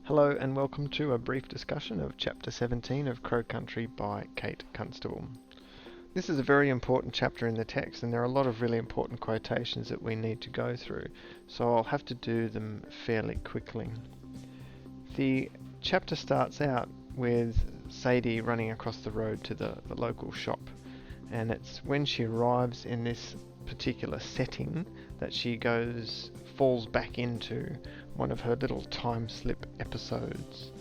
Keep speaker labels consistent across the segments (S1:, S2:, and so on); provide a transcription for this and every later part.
S1: Hello and welcome to a brief discussion of Chapter 17 of Crow Country by Kate Constable. This is a very important chapter in the text and there are a lot of really important quotations that we need to go through, so I'll have to do them fairly quickly. The chapter starts out with Sadie running across the road to the local shop, and it's when she arrives in this particular setting that she falls back into one of her little time slip episodes,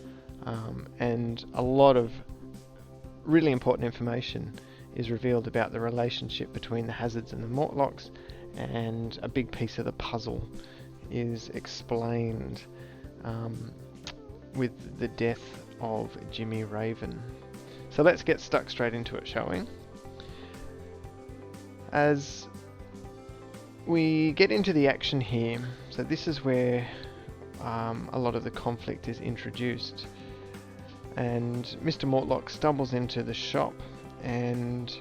S1: and a lot of really important information is revealed about the relationship between the Hazards and the Mortlocks, and a big piece of the puzzle is explained with the death of Jimmy Raven. So let's get stuck straight into it, shall we? As we get into the action here, so this is where a lot of the conflict is introduced, and Mr. Mortlock stumbles into the shop, and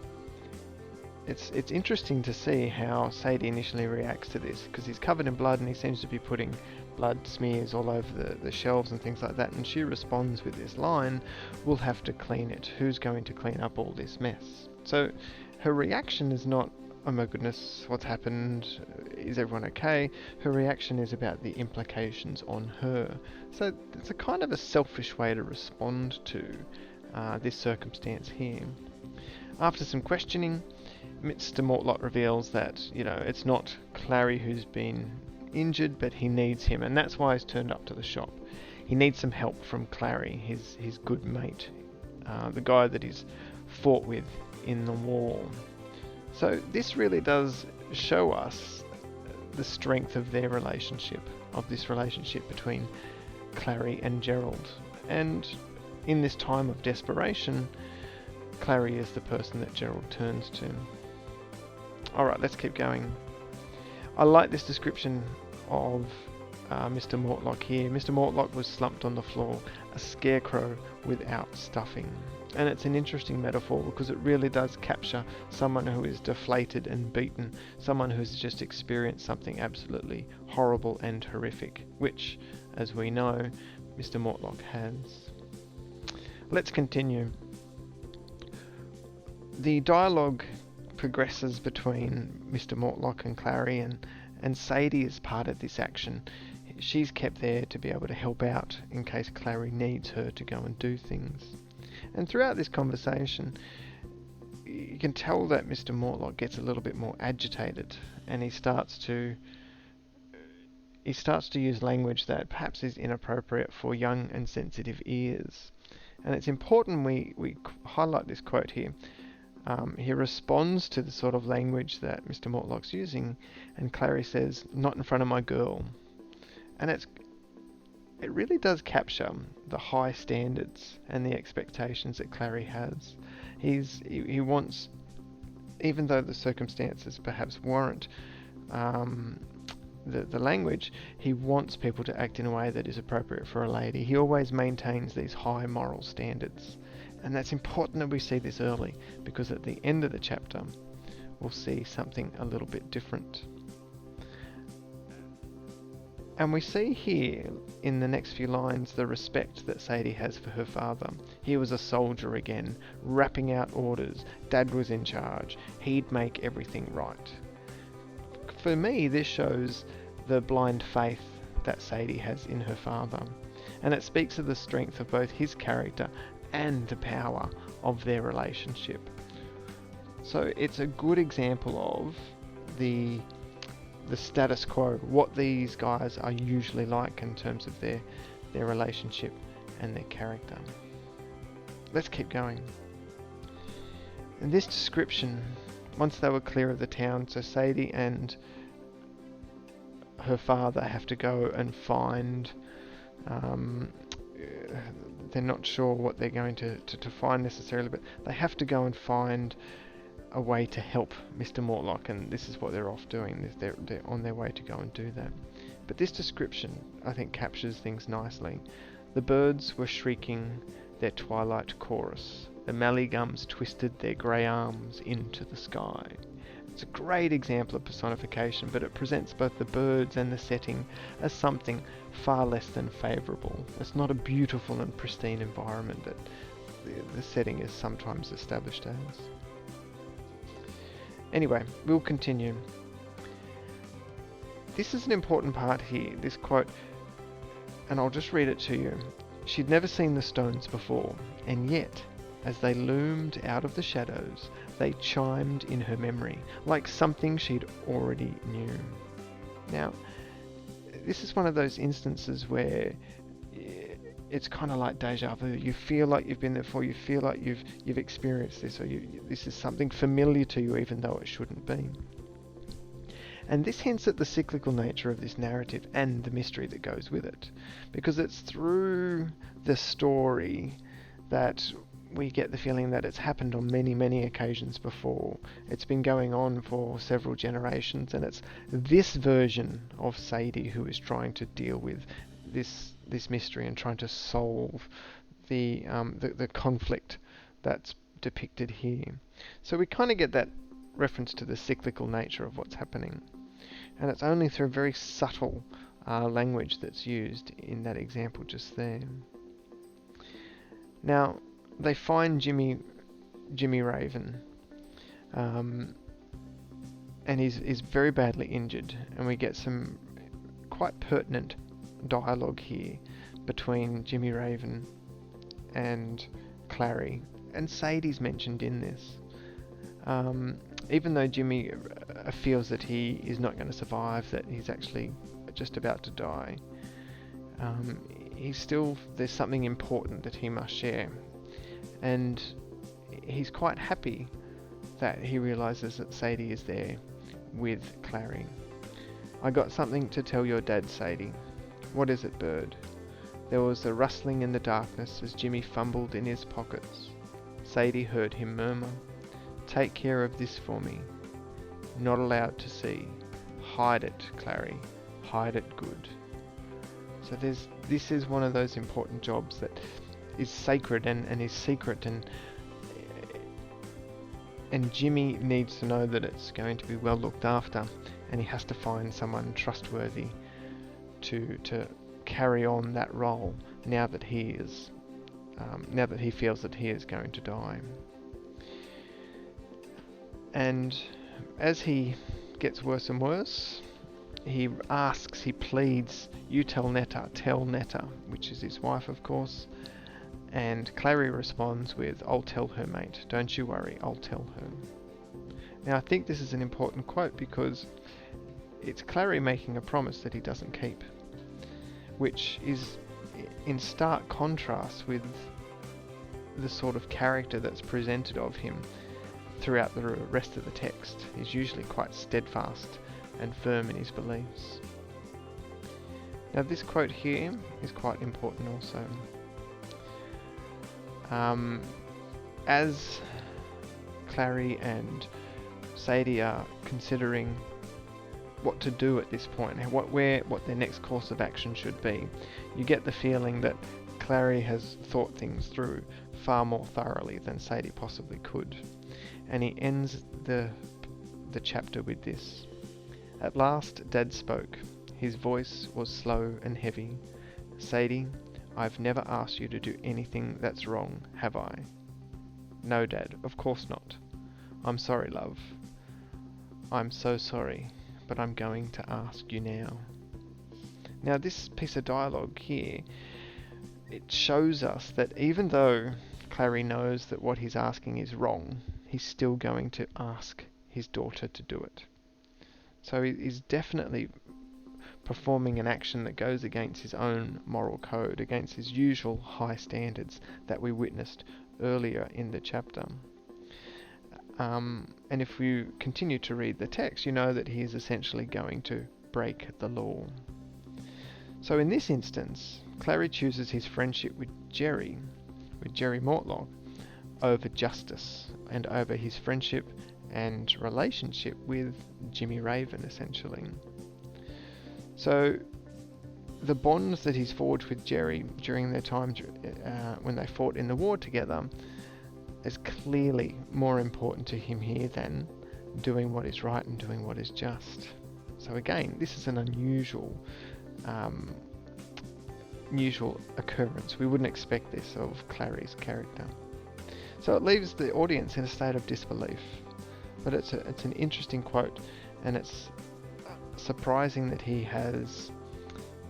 S1: it's interesting to see how Sadie initially reacts to this, because he's covered in blood and he seems to be putting blood smears all over the shelves and things like that, and she responds with this line, "We'll have to clean it. Who's going to clean up all this mess?" So her reaction is not, "Oh my goodness, what's happened? Is everyone okay?" Her reaction is about the implications on her. So it's a kind of a selfish way to respond to this circumstance here. After some questioning, Mr. Mortlock reveals that, it's not Clary who's been injured, but he needs him, and that's why he's turned up to the shop. He needs some help from Clary, his good mate, the guy that he's fought with in the war. So this really does show us the strength of their relationship, of this relationship between Clary and Gerald. And in this time of desperation, Clary is the person that Gerald turns to. Alright, let's keep going. I like this description of Mr. Mortlock here. Mr. Mortlock was slumped on the floor, a scarecrow without stuffing. And it's an interesting metaphor because it really does capture someone who is deflated and beaten, someone who's just experienced something absolutely horrible and horrific, which, as we know, Mr. Mortlock has. Let's continue. The dialogue progresses between Mr. Mortlock and Clary, and Sadie is part of this action. She's kept there to be able to help out in case Clary needs her to go and do things. And throughout this conversation, you can tell that Mr. Mortlock gets a little bit more agitated, and he starts to use language that perhaps is inappropriate for young and sensitive ears. And it's important we highlight this quote here. He responds to the sort of language that Mr. Mortlock's using, and Clary says, "Not in front of my girl." And it really does capture the high standards and the expectations that Clary has. He wants, even though the circumstances perhaps warrant the language, he wants people to act in a way that is appropriate for a lady. He always maintains these high moral standards. And that's important that we see this early, because at the end of the chapter, we'll see something a little bit different. And we see here, in the next few lines, the respect that Sadie has for her father. He was a soldier again, rapping out orders. Dad was in charge. He'd make everything right. For me, this shows the blind faith that Sadie has in her father. And it speaks of the strength of both his character and the power of their relationship. So it's a good example of the status quo, what these guys are usually like in terms of their relationship and their character. Let's keep going. In this description, once they were clear of the town, so Sadie and her father have to go and find, they're not sure what they're going to find necessarily, but they have to go and find a way to help Mr. Mortlock, and this is what they're off doing. They're on their way to go and do that. But this description, I think, captures things nicely. The birds were shrieking their twilight chorus. The mallygums twisted their grey arms into the sky. It's a great example of personification, but it presents both the birds and the setting as something far less than favourable. It's not a beautiful and pristine environment that the setting is sometimes established as. Anyway, we'll continue. This is an important part here, this quote, and I'll just read it to you. She'd never seen the stones before, and yet, as they loomed out of the shadows, they chimed in her memory, like something she'd already knew. Now, this is one of those instances where it's kind of like deja vu. You feel like you've been there before, you feel like you've experienced this, or this is something familiar to you even though it shouldn't be. And this hints at the cyclical nature of this narrative and the mystery that goes with it, because it's through the story that we get the feeling that it's happened on many, many occasions before. It's been going on for several generations, and it's this version of Sadie who is trying to deal with this mystery and trying to solve the conflict that's depicted here. So we kind of get that reference to the cyclical nature of what's happening, and it's only through very subtle language that's used in that example just there. Now, they find Jimmy Raven, and he's very badly injured, and we get some quite pertinent dialogue here between Jimmy Raven and Clary, and Sadie's mentioned in this. Even though Jimmy feels that he is not going to survive, that he's actually just about to die, there's something important that he must share, and he's quite happy that he realizes that Sadie is there with Clary. "I got something to tell your dad, Sadie." "What is it, Bird?" There was a rustling in the darkness as Jimmy fumbled in his pockets. Sadie heard him murmur, "Take care of this for me. Not allowed to see. Hide it, Clary. Hide it good." So this is one of those important jobs that is sacred and is secret, and Jimmy needs to know that it's going to be well looked after, and he has to find someone trustworthy to carry on that role now that he feels that he is going to die. And as he gets worse and worse, he pleads, "You tell Netta," which is his wife, of course. And Clary responds with, "I'll tell her, mate. Don't you worry, I'll tell her." Now, I think this is an important quote because it's Clary making a promise that he doesn't keep, which is in stark contrast with the sort of character that's presented of him throughout the rest of the text. He's usually quite steadfast and firm in his beliefs. Now, this quote here is quite important also. As Clary and Sadie are considering what to do at this point, what their next course of action should be, you get the feeling that Clary has thought things through far more thoroughly than Sadie possibly could. And he ends the chapter with this. "At last, Dad spoke. His voice was slow and heavy. Sadie, I've never asked you to do anything that's wrong, have I?" "No, Dad, of course not." "I'm sorry, love. I'm so sorry, but I'm going to ask you now." Now, this piece of dialogue here, it shows us that even though Clary knows that what he's asking is wrong, he's still going to ask his daughter to do it. So he's definitely performing an action that goes against his own moral code, against his usual high standards that we witnessed earlier in the chapter. And if you continue to read the text, you know that he is essentially going to break the law. So in this instance, Clary chooses his friendship with Jerry Mortlock, over justice, and over his friendship and relationship with Jimmy Raven, essentially. So the bonds that he's forged with Jerry during their time when they fought in the war together is clearly more important to him here than doing what is right and doing what is just. So again, this is an unusual occurrence. We wouldn't expect this of Clary's character. So it leaves the audience in a state of disbelief. But it's an interesting quote, and it's surprising that he has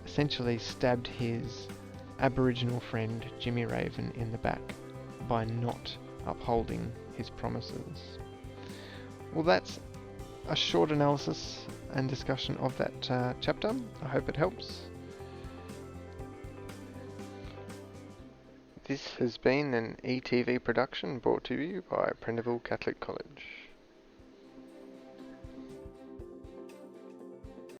S1: essentially stabbed his Aboriginal friend Jimmy Raven in the back by not upholding his promises. Well, that's a short analysis and discussion of that chapter. I hope it helps. This has been an ETV production brought to you by Prendeville Catholic College.